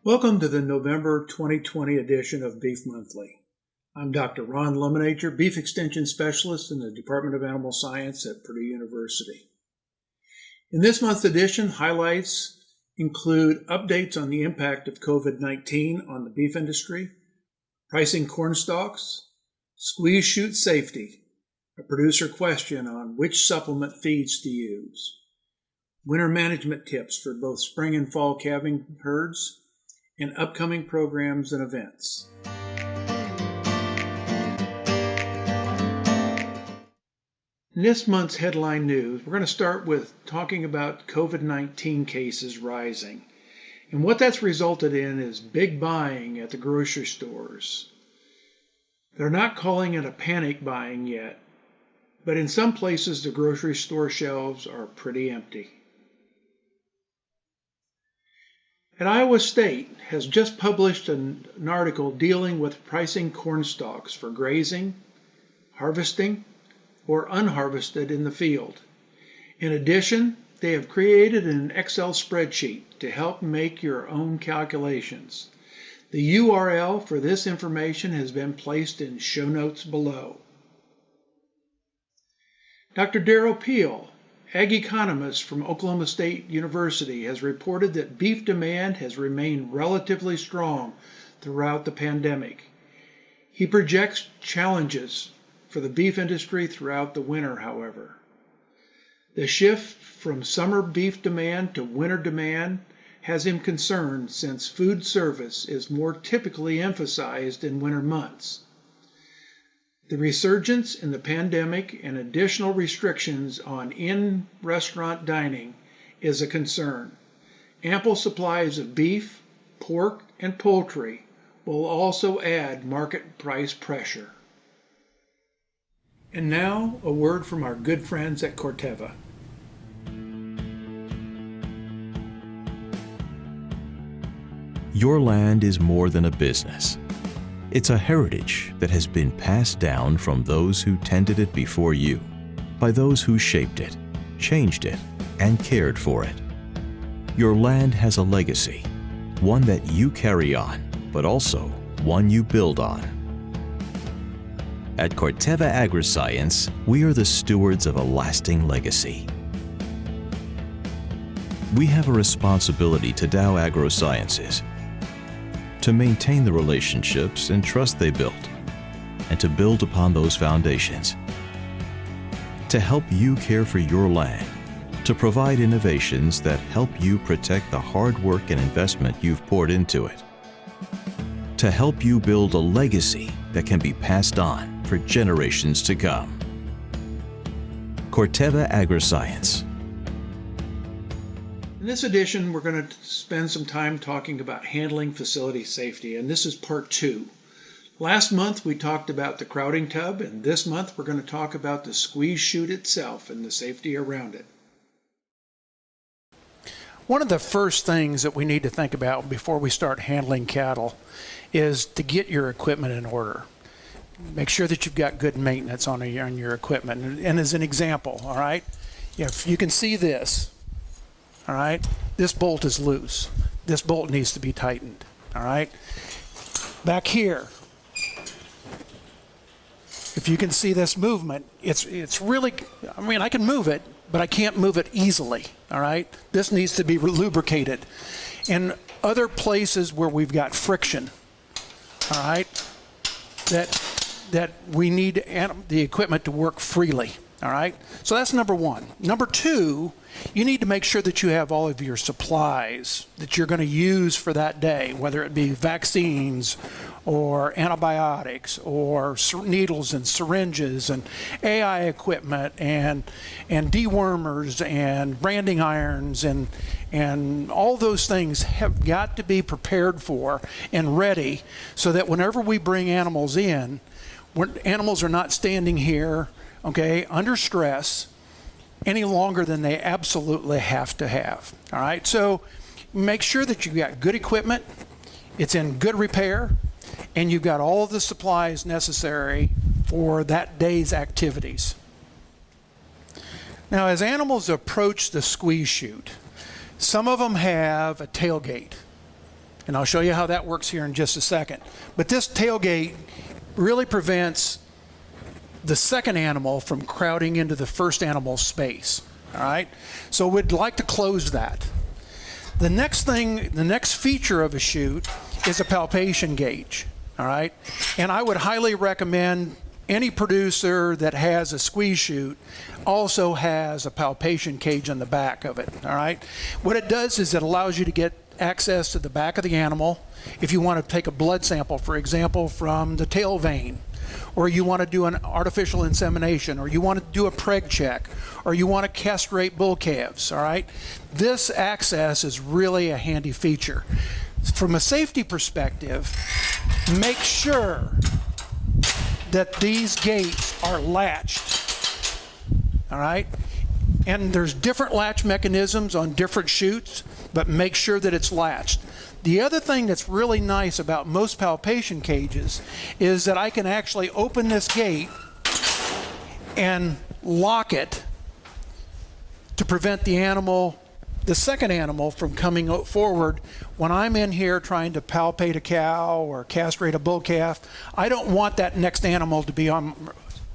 Welcome to the November 2020 edition of Beef Monthly. I'm Dr. Ron Lemonager, Beef Extension Specialist in the Department of Animal Science at Purdue University. In this month's edition, highlights include updates on the impact of COVID-19 on the beef industry, pricing corn stalks, squeeze chute safety, a producer question on which supplement feeds to use, winter management tips for both spring and fall calving herds, and upcoming programs and events. In this month's headline news, we're going to start with talking about COVID-19 cases rising. And what that's resulted in is big buying at the grocery stores. They're not calling it a panic buying yet, but in some places the grocery store shelves are pretty empty. And Iowa State has just published an article dealing with pricing corn stalks for grazing, harvesting, or unharvested in the field. In addition, they have created an Excel spreadsheet to help make your own calculations. The URL for this information has been placed in show notes below. Dr. Darrell Peel, ag economist from Oklahoma State University, has reported that beef demand has remained relatively strong throughout the pandemic. He projects challenges for the beef industry throughout the winter, however. The shift from summer beef demand to winter demand has him concerned since food service is more typically emphasized in winter months. The resurgence in the pandemic and additional restrictions on in-restaurant dining is a concern. Ample supplies of beef, pork, and poultry will also add market price pressure. And now, a word from our good friends at Corteva. Your land is more than a business. It's a heritage that has been passed down from those who tended it before you, by those who shaped it, changed it, and cared for it. Your land has a legacy, one that you carry on, but also one you build on. At Corteva Agriscience, we are the stewards of a lasting legacy. We have a responsibility to Dow AgroSciences to maintain the relationships and trust they built, and to build upon those foundations, to help you care for your land, to provide innovations that help you protect the hard work and investment you've poured into it, to help you build a legacy that can be passed on for generations to come. Corteva Agriscience. In this edition, we're going to spend some time talking about handling facility safety, and this is part 2. Last month, we talked about the crowding tub, and this month, we're going to talk about the squeeze chute itself and the safety around it. One of the first things that we need to think about before we start handling cattle is to get your equipment in order. Make sure that you've got good maintenance on your equipment. And as an example, all right, if you can see this, all right, this bolt is loose. This bolt needs to be tightened, all right? Back here, if you can see this movement, it's really, I mean, I can move it, but I can't move it easily, all right? This needs to be lubricated. In other places where we've got friction, all right, that we need the equipment to work freely, all right? So that's number one. Number two, you need to make sure that you have all of your supplies that you're going to use for that day, whether it be vaccines or antibiotics or needles and syringes and AI equipment and dewormers and branding irons and all those things have got to be prepared for and ready so that whenever we bring animals in, animals are not standing here, okay, under stress any longer than they absolutely have to have. All right, so make sure that you've got good equipment, it's in good repair, and you've got all of the supplies necessary for that day's activities. Now, as animals approach the squeeze chute, some of them have a tailgate. And I'll show you how that works here in just a second. But this tailgate really prevents the second animal from crowding into the first animal's space. All right? So we'd like to close that. The next thing, the next feature of a chute is a palpation gauge. All right? And I would highly recommend any producer that has a squeeze chute also has a palpation cage on the back of it. All right? What it does is it allows you to get access to the back of the animal if you want to take a blood sample, for example, from the tail vein, or you want to do an artificial insemination, or you want to do a preg check, or you want to castrate bull calves. All right? This access is really a handy feature. From a safety perspective, make sure that these gates are latched. All right? And there's different latch mechanisms on different chutes, but make sure that it's latched. The other thing that's really nice about most palpation cages is that I can actually open this gate and lock it to prevent the animal, the second animal, from coming forward. When I'm in here trying to palpate a cow or castrate a bull calf, I don't want that next animal to be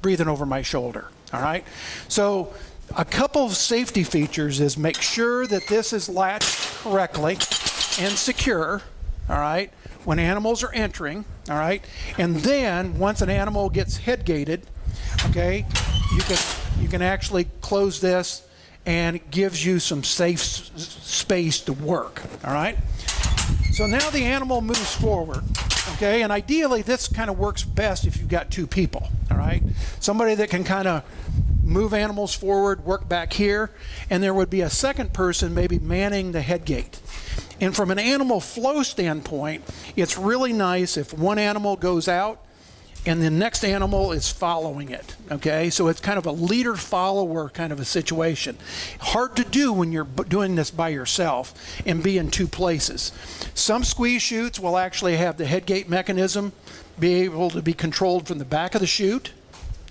breathing over my shoulder. All right? So a couple of safety features is make sure that this is latched correctly and secure, all right, when animals are entering, all right? And then once an animal gets head gated, okay, you can actually close this, and it gives you some safe space to work, all right? So now the animal moves forward, okay? And ideally this kind of works best if you've got two people, all right? Somebody that can kind of move animals forward, work back here, and there would be a second person maybe manning the head gate. And from an animal flow standpoint, it's really nice if one animal goes out and the next animal is following it, okay? So it's kind of a leader-follower kind of a situation. Hard to do when you're doing this by yourself and be in two places. Some squeeze chutes will actually have the head gate mechanism be able to be controlled from the back of the chute.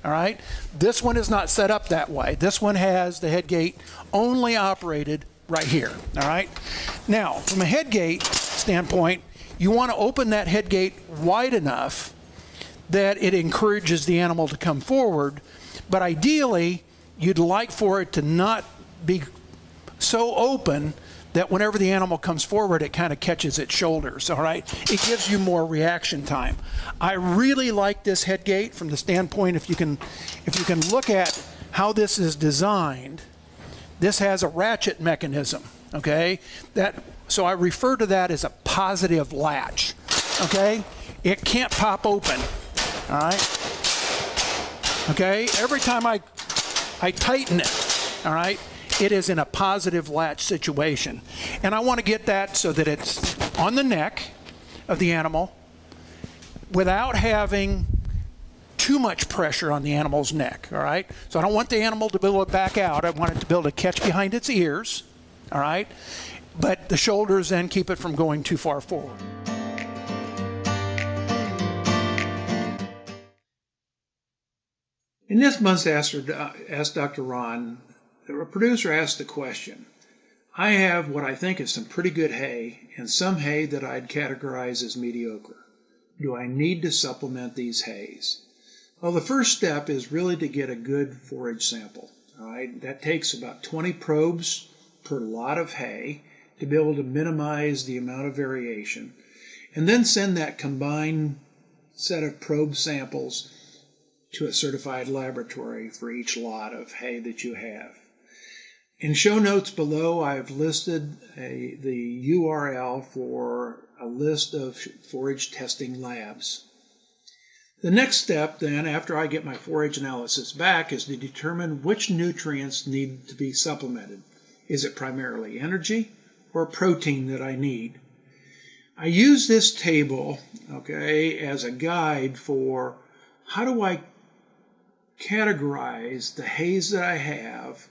All right, this one is not set up that way. This one has the head gate only operated right here. All right, now from a head gate standpoint, you want to open that head gate wide enough that it encourages the animal to come forward, but ideally you'd like for it to not be so open that whenever the animal comes forward, it kind of catches its shoulders, all right? It gives you more reaction time. I really like this head gate from the standpoint, if you can look at how this is designed, this has a ratchet mechanism, okay? So I refer to that as a positive latch, okay? It can't pop open, all right? Okay, every time I tighten it, all right, it is in a positive latch situation. And I want to get that so that it's on the neck of the animal without having too much pressure on the animal's neck, all right? So I don't want the animal to be able to back out. I want it to be able to catch behind its ears, all right? But the shoulders then keep it from going too far forward. In this month's Ask Dr. Ron, the producer asked the question, I have what I think is some pretty good hay and some hay that I'd categorize as mediocre. Do I need to supplement these hays? Well, the first step is really to get a good forage sample. All right? That takes about 20 probes per lot of hay to be able to minimize the amount of variation. And then send that combined set of probe samples to a certified laboratory for each lot of hay that you have. In show notes below, I've listed the URL for a list of forage testing labs. The next step then, after I get my forage analysis back, is to determine which nutrients need to be supplemented. Is it primarily energy or protein that I need? I use this table, okay, as a guide for how do I categorize the hays that I have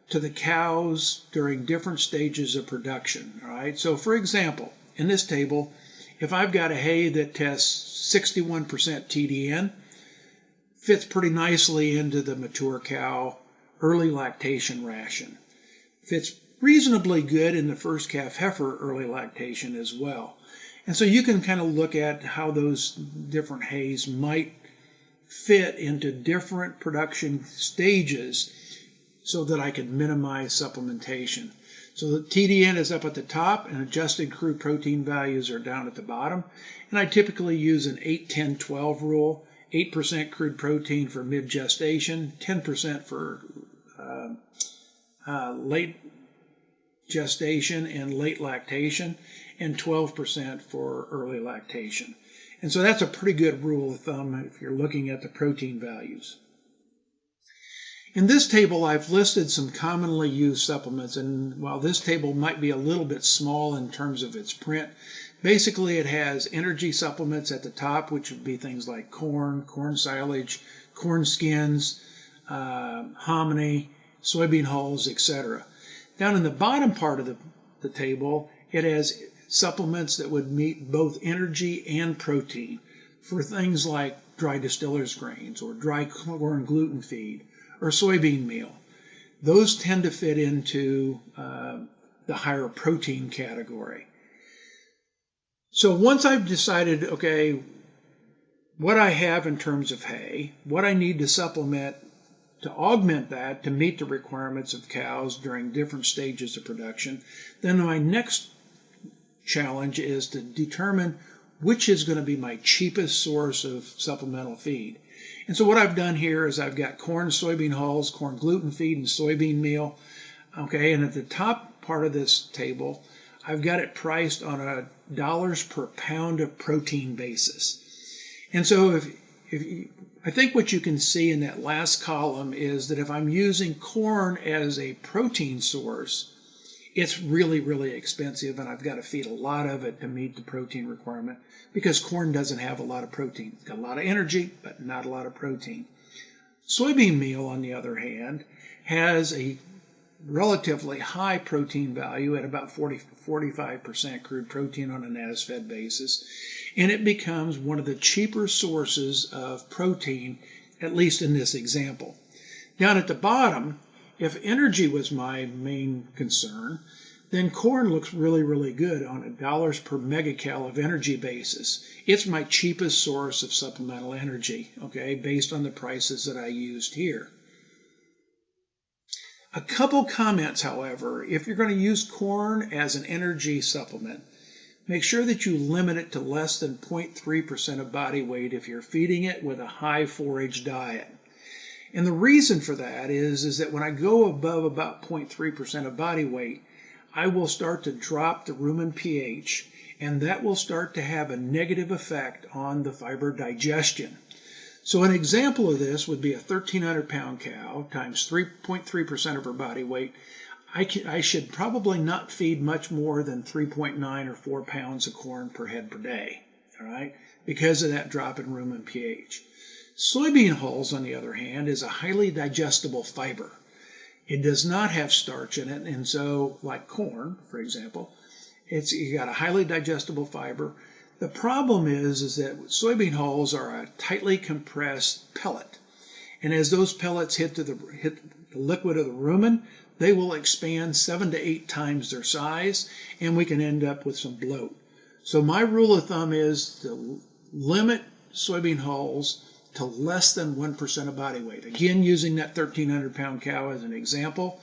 to the cows during different stages of production. All right. So for example, in this table, if I've got a hay that tests 61% TDN, fits pretty nicely into the mature cow early lactation ration. Fits reasonably good in the first calf heifer early lactation as well. And so you can kind of look at how those different hays might fit into different production stages so that I could minimize supplementation. So the TDN is up at the top and adjusted crude protein values are down at the bottom. And I typically use an 8-10-12 rule, 8% crude protein for mid-gestation, 10% for late gestation and late lactation, and 12% for early lactation. And so that's a pretty good rule of thumb if you're looking at the protein values. In this table, I've listed some commonly used supplements, and while this table might be a little bit small in terms of its print, basically it has energy supplements at the top, which would be things like corn, corn silage, corn skins, hominy, soybean hulls, etc. Down in the bottom part of the table, it has supplements that would meet both energy and protein for things like dry distillers grains or dry corn gluten feed or soybean meal. Those tend to fit into the higher protein category. So once I've decided, okay, what I have in terms of hay, what I need to supplement to augment that to meet the requirements of cows during different stages of production, then my next challenge is to determine which is going to be my cheapest source of supplemental feed. And so what I've done here is I've got corn, soybean hulls, corn gluten feed, and soybean meal. Okay, and at the top part of this table, I've got it priced on a dollars per pound of protein basis. And so I think what you can see in that last column is that if I'm using corn as a protein source, it's really, really expensive, and I've got to feed a lot of it to meet the protein requirement because corn doesn't have a lot of protein. It's got a lot of energy, but not a lot of protein. Soybean meal, on the other hand, has a relatively high protein value at about 40-45% crude protein on an as-fed basis, and it becomes one of the cheaper sources of protein, at least in this example. Down at the bottom, if energy was my main concern, then corn looks really, really good on a dollars per megacal of energy basis. It's my cheapest source of supplemental energy, okay, based on the prices that I used here. A couple comments, however. If you're going to use corn as an energy supplement, make sure that you limit it to less than 0.3% of body weight if you're feeding it with a high forage diet. And the reason for that is that when I go above about 0.3% of body weight, I will start to drop the rumen pH, and that will start to have a negative effect on the fiber digestion. So an example of this would be a 1,300-pound cow times 3.3% of her body weight. I should probably not feed much more than 3.9 or 4 pounds of corn per head per day, all right, because of that drop in rumen pH. Soybean hulls, on the other hand, is a highly digestible fiber. It does not have starch in it, and so, like corn, for example, you got a highly digestible fiber. The problem is that soybean hulls are a tightly compressed pellet, and as those pellets hit the liquid of the rumen, they will expand 7 to 8 times their size, and we can end up with some bloat. So my rule of thumb is to limit soybean hulls to less than 1% of body weight. Again, using that 1,300-pound cow as an example,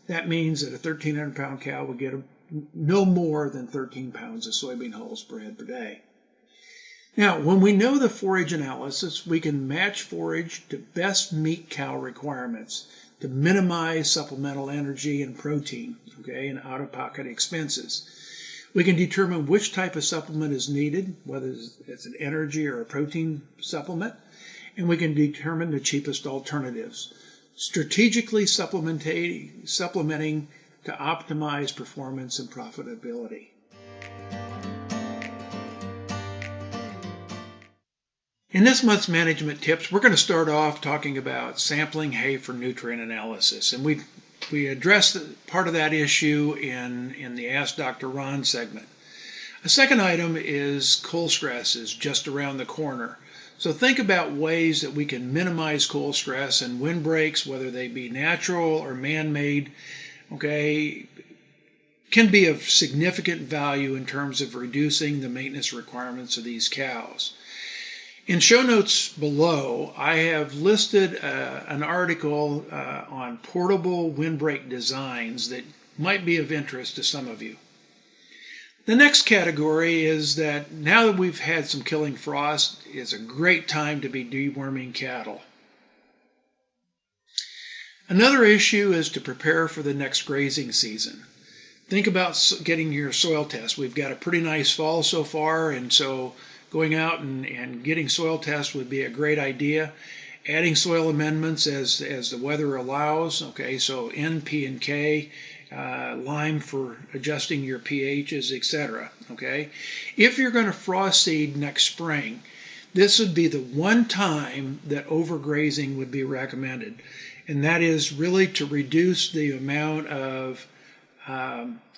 that means that a 1,300-pound cow would get no more than 13 pounds of soybean hulls per head per day. Now, when we know the forage analysis, we can match forage to best meet cow requirements to minimize supplemental energy and protein, okay, and out-of-pocket expenses. We can determine which type of supplement is needed, whether it's an energy or a protein supplement, and we can determine the cheapest alternatives. Strategically supplementing to optimize performance and profitability. In this month's management tips, we're going to start off talking about sampling hay for nutrient analysis, and we addressed part of that issue in the Ask Dr. Ron segment. A second item is coal stress is just around the corner. So think about ways that we can minimize coal stress and windbreaks, whether they be natural or man-made. Okay, can be of significant value in terms of reducing the maintenance requirements of these cows. In show notes below, I have listed an article on portable windbreak designs that might be of interest to some of you. The next category is that now that we've had some killing frost, it's a great time to be deworming cattle. Another issue is to prepare for the next grazing season. Think about getting your soil test. We've got a pretty nice fall so far, and so going out and getting soil tests would be a great idea. Adding soil amendments as the weather allows. Okay, so N, P, and K, lime for adjusting your pHs, etc. Okay, if you're going to frost seed next spring, this would be the one time that overgrazing would be recommended, and that is really to reduce the amount of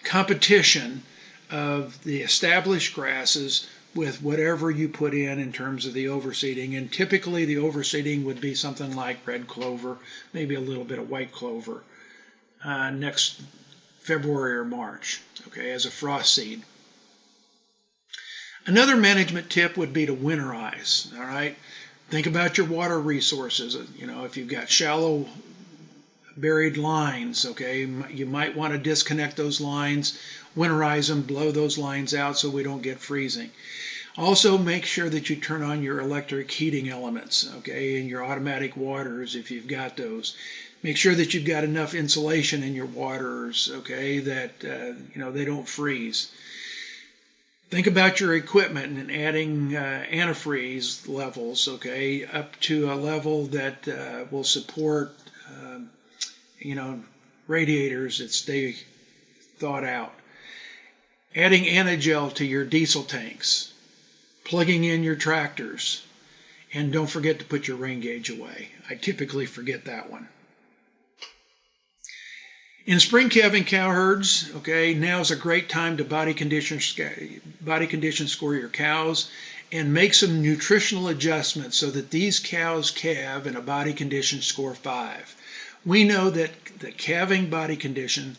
competition of the established grasses with whatever you put in terms of the overseeding. And typically the overseeding would be something like red clover, maybe a little bit of white clover next February or March, okay, as a frost seed. Another management tip would be to winterize, all right? Think about your water resources. You know, if you've got shallow buried lines, okay, you might want to disconnect those lines, winterize them, blow those lines out so we don't get freezing. Also, make sure that you turn on your electric heating elements, okay, and your automatic waters if you've got those. Make sure that you've got enough insulation in your waters, okay, that you know, they don't freeze. Think about your equipment and adding antifreeze levels, okay, up to a level that will support, you know, radiators that stay thawed out. Adding antigel to your diesel tanks, plugging in your tractors, and don't forget to put your rain gauge away. I typically forget that one. In spring calving cow herds, okay, now is a great time to body condition score your cows and make some nutritional adjustments so that these cows calve in a body condition score 5. We know that the calving body condition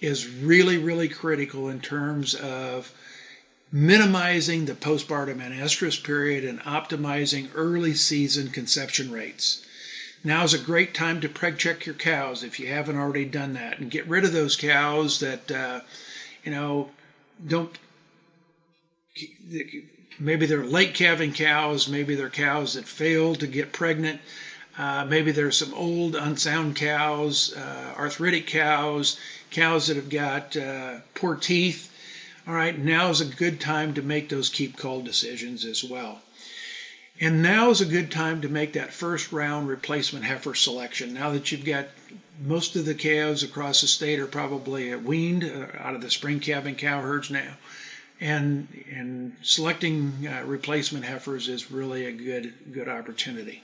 is really, really critical in terms of minimizing the postpartum and estrus period and optimizing early season conception rates. Now is a great time to preg check your cows if you haven't already done that, and get rid of those cows that, you know, don't, maybe they're late calving cows, maybe they're cows that failed to get pregnant, maybe there's some old unsound cows, arthritic cows, cows that have got poor teeth. All right, now is a good time to make those keep cull decisions as well. And now is a good time to make that first round replacement heifer selection. Now that you've got most of the cows across the state are probably weaned out of the spring calving cow herds now, and selecting replacement heifers is really a good opportunity.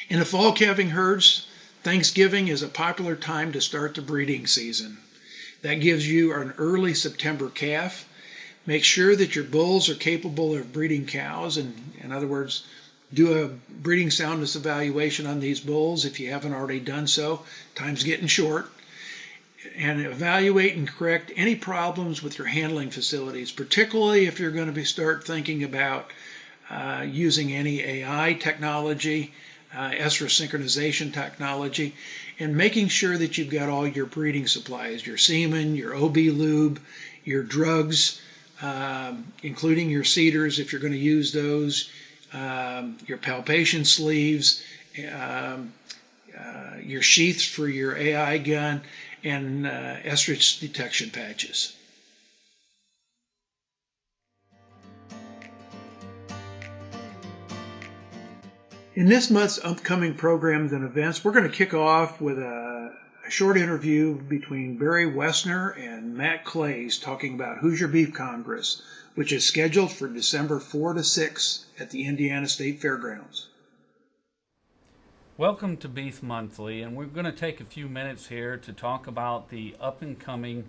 In the fall calving herds, Thanksgiving is a popular time to start the breeding season. That gives you an early September calf. Make sure that your bulls are capable of breeding cows, and in other words, do a breeding soundness evaluation on these bulls if you haven't already done so. Time's getting short. And evaluate and correct any problems with your handling facilities, particularly if you're going to start thinking about using any AI technology, estrus synchronization technology, and making sure that you've got all your breeding supplies, your semen, your OB lube, your drugs, including your cedars if you're going to use those, your palpation sleeves, your sheaths for your AI gun, and estrus detection patches. In this month's upcoming programs and events, we're going to kick off with a short interview between Barry Wessner and Matt Clays talking about Hoosier Beef Congress, which is scheduled for December 4 to 6 at the Indiana State Fairgrounds. Welcome to Beef Monthly, and we're going to take a few minutes here to talk about the up-and-coming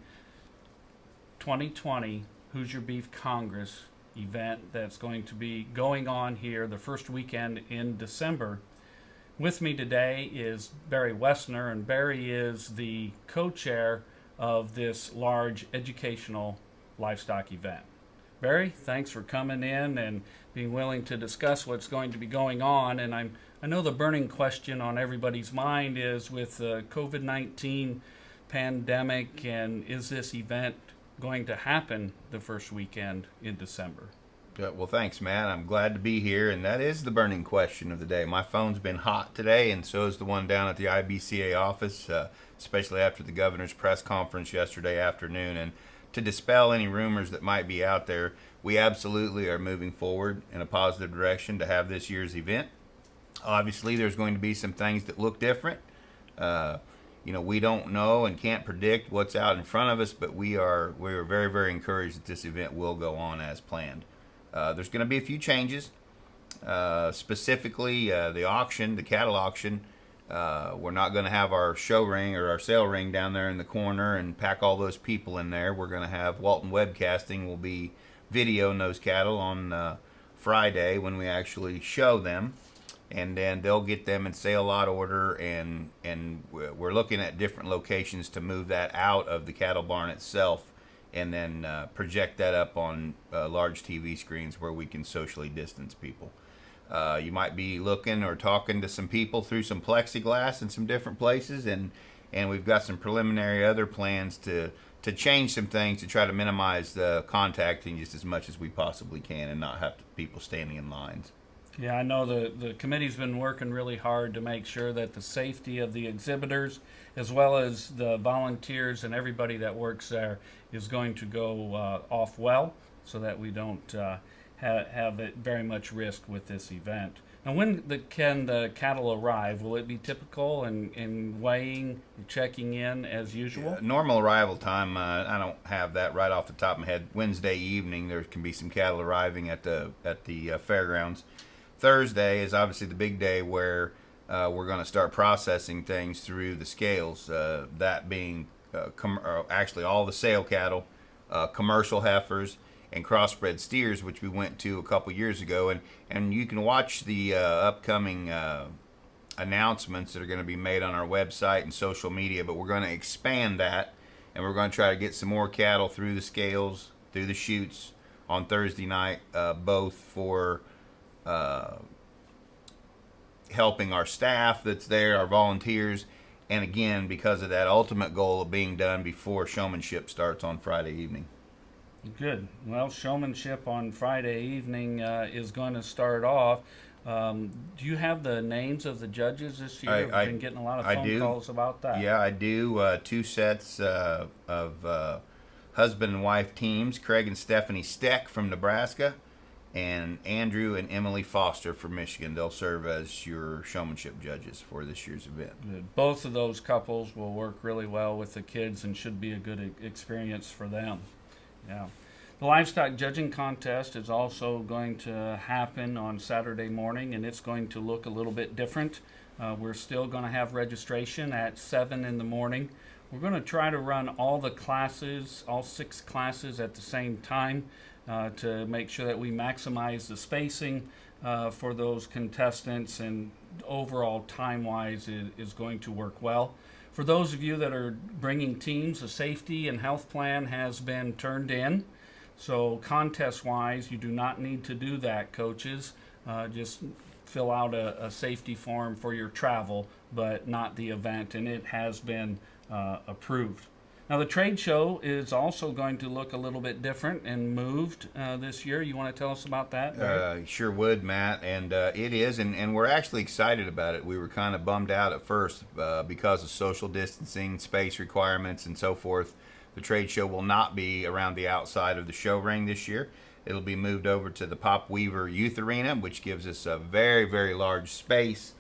2020 Hoosier Beef Congress event that's going to be going on here the first weekend in December. With me today is Barry Wessner, and Barry is the co-chair of this large educational livestock event. Barry, thanks for coming in and being willing to discuss what's going to be going on. And I know the burning question on everybody's mind is with the COVID-19 pandemic, and is this event going to happen the first weekend in December? Well, thanks, Matt. I'm glad to be here, and that is the burning question of the day. My phone's been hot today, and so is the one down at the IBCA office, especially after the governor's press conference yesterday afternoon. And to dispel any rumors that might be out there, we absolutely are moving forward in a positive direction to have this year's event. Obviously, there's going to be some things that look different. We don't know and can't predict what's out in front of us, but we are very, very encouraged that this event will go on as planned. There's going to be a few changes, specifically the auction, the cattle auction. We're not going to have our show ring or our sale ring down there in the corner and pack all those people in there. We're going to have Walton Webcasting will be videoing those cattle on Friday when we actually show them, and then they'll get them in sale lot order, and we're looking at different locations to move that out of the cattle barn itself, and then project that up on large TV screens where we can socially distance people. You might be looking or talking to some people through some plexiglass in some different places, and we've got some preliminary other plans to change some things to try to minimize the contacting just as much as we possibly can and not have people standing in lines. Yeah, I know the committee's been working really hard to make sure that the safety of the exhibitors as well as the volunteers and everybody that works there is going to go off well, so that we don't have it very much risk with this event. Now, when can the cattle arrive? Will it be typical in weighing, checking in as usual? Normal arrival time, I don't have that right off the top of my head. Wednesday evening, there can be some cattle arriving at the fairgrounds. Thursday is obviously the big day where we're going to start processing things through the scales, that being actually all the sale cattle, commercial heifers, and crossbred steers, which we went to a couple years ago. And you can watch the upcoming announcements that are going to be made on our website and social media, but we're going to expand that, and we're going to try to get some more cattle through the scales, through the chutes on Thursday night, both for helping our staff that's there, our volunteers, and again, because of that ultimate goal of being done before showmanship starts on Friday evening. Good. Well, showmanship on Friday evening is going to start off. Do you have the names of the judges this year? We've been getting a lot of phone calls about that. Yeah, I do. Two sets of husband and wife teams, Craig and Stephanie Steck from Nebraska, and Andrew and Emily Foster from Michigan. They'll serve as your showmanship judges for this year's event. Good. Both of those couples will work really well with the kids and should be a good experience for them. Yeah. The livestock judging contest is also going to happen on Saturday morning, and it's going to look a little bit different. We're still going to have registration at 7 in the morning. We're going to try to run all the classes, all 6 classes at the same time to make sure that we maximize the spacing for those contestants, and overall time-wise is going to work well. For those of you that are bringing teams, a safety and health plan has been turned in. So contest-wise, you do not need to do that, coaches. Just fill out a safety form for your travel, but not the event, and it has been approved. Now, the trade show is also going to look a little bit different and moved this year. You want to tell us about that? Sure would, Matt. And it is, and we're actually excited about it. We were kind of bummed out at first because of social distancing, space requirements, and so forth. The trade show will not be around the outside of the show ring this year. It'll be moved over to the Pop Weaver Youth Arena, which gives us a very, very large space.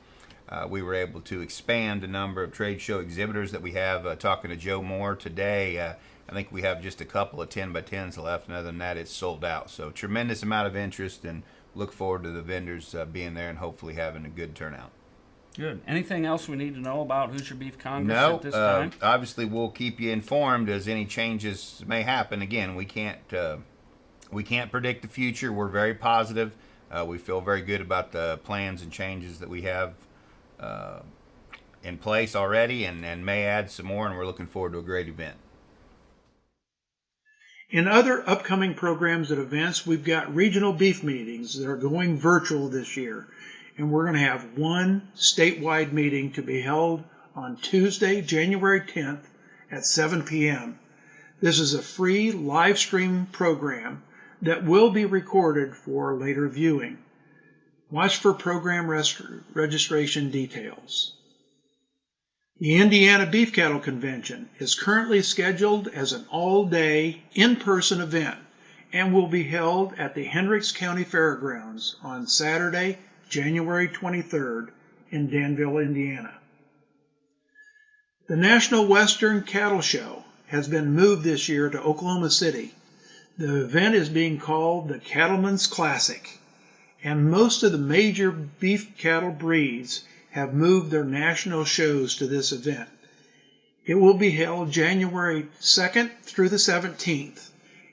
We were able to expand the number of trade show exhibitors that we have. Talking to Joe Moore today, I think we have just a couple of 10x10s left, and other than that, it's sold out. So tremendous amount of interest, and look forward to the vendors being there and hopefully having a good turnout. Good. Anything else we need to know about Hoosier Beef Congress at this time? Obviously we'll keep you informed as any changes may happen. Again, we can't predict the future. We're very positive. We feel very good about the plans and changes that we have in place already, and may add some more, and we're looking forward to a great event. In other upcoming programs and events, we've got regional beef meetings that are going virtual this year, and we're going to have one statewide meeting to be held on Tuesday, January 10th at 7 p.m. This is a free live stream program that will be recorded for later viewing. Watch for program registration details. The Indiana Beef Cattle Convention is currently scheduled as an all-day, in-person event and will be held at the Hendricks County Fairgrounds on Saturday, January 23rd in Danville, Indiana. The National Western Cattle Show has been moved this year to Oklahoma City. The event is being called the Cattlemen's Classic, and most of the major beef cattle breeds have moved their national shows to this event. It will be held January 2nd through the 17th,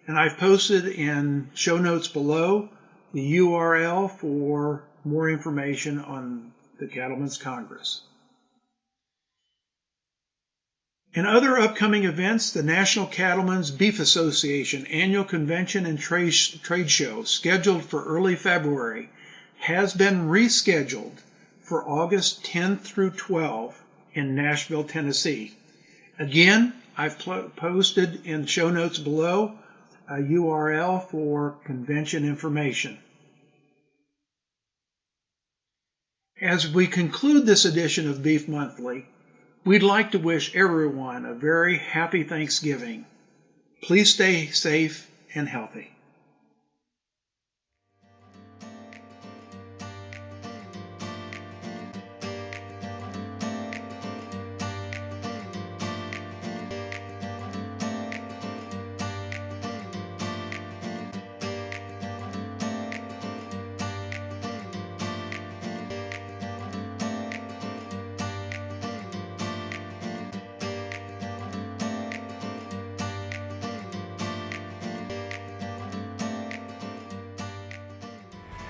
and I've posted in show notes below the URL for more information on the Cattlemen's Congress. In other upcoming events, the National Cattlemen's Beef Association Annual Convention and Trade Show, scheduled for early February, has been rescheduled for August 10 through 12 in Nashville, Tennessee. Again, I've posted in show notes below a URL for convention information. As we conclude this edition of Beef Monthly, we'd like to wish everyone a very happy Thanksgiving. Please stay safe and healthy.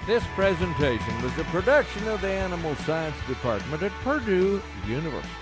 This presentation was a production of the Animal Science Department at Purdue University.